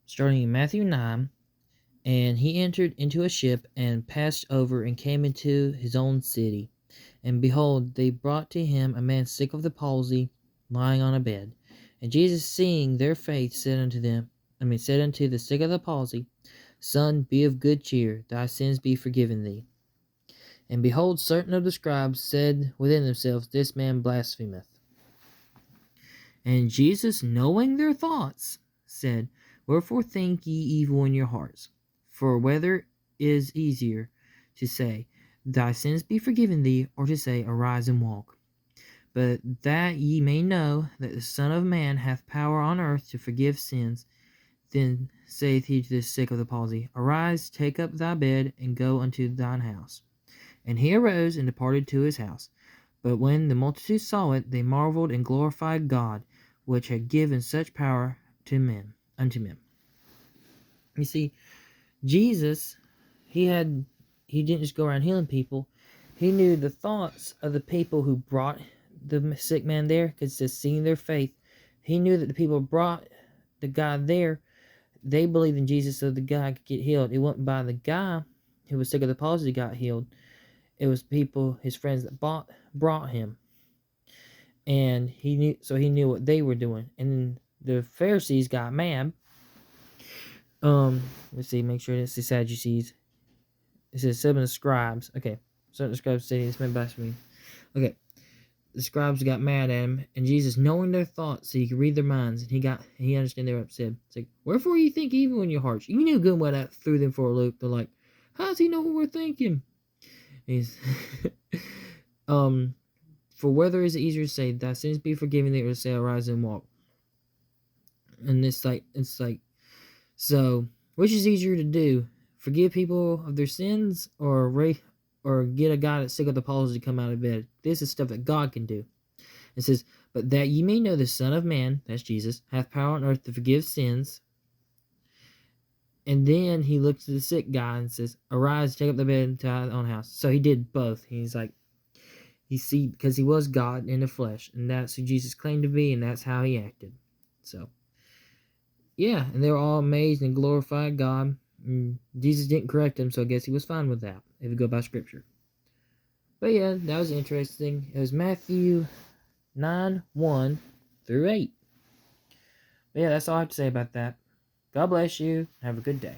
starting in Matthew 9. And he entered into a ship and passed over and came into his own city. And behold, they brought to him a man sick of the palsy, lying on a bed. And Jesus, seeing their faith, said unto the sick of the palsy, Son, be of good cheer, thy sins be forgiven thee. And behold, certain of the scribes said within themselves, This man blasphemeth. And Jesus, knowing their thoughts, said, Wherefore think ye evil in your hearts? For whether is easier to say, Thy sins be forgiven thee, or to say, Arise and walk? But that ye may know that the Son of Man hath power on earth to forgive sins, then saith he to the sick of the palsy, Arise, take up thy bed, and go unto thine house. And he arose and departed to his house. But when the multitude saw it, they marveled and glorified God, which had given such power unto men. You see, Jesus, he didn't just go around healing people. He knew the thoughts of the people who brought the sick man there, because just seeing their faith, he knew that the people brought the guy there, they believed in Jesus so the guy could get healed. It wasn't by the guy who was sick of the palsy got healed. It was people, his friends that brought him. And he knew what they were doing. And the Pharisees got mad. Let's see, make sure it's the Sadducees. It says 7 scribes. Okay. Certain scribes say this man blasphemy. Okay. The scribes got mad at him, and Jesus, knowing their thoughts, so he could read their minds, and he understood they were upset. It's like, wherefore you think evil in your hearts? You knew good well that threw them for a loop. They're like, how does he know what we're thinking? He's for whether is it easier to say, Thy sins be forgiven thee, or to say, Arise and walk? And it's like, so which is easier to do? Forgive people of their sins, or get a guy that's sick of the palsy to come out of bed? This is stuff that God can do. It says, But that ye may know the Son of Man, that's Jesus, hath power on earth to forgive sins. And then he looks to the sick guy and says, Arise, take up the bed to thy own house. So he did both. He's like, because he was God in the flesh, and that's who Jesus claimed to be, and that's how he acted. So, yeah, and they were all amazed and glorified God. And Jesus didn't correct him, so I guess he was fine with that, if you go by Scripture. But yeah, that was interesting. It was Matthew 9, 1 through 8. But yeah, that's all I have to say about that. God bless you. Have a good day.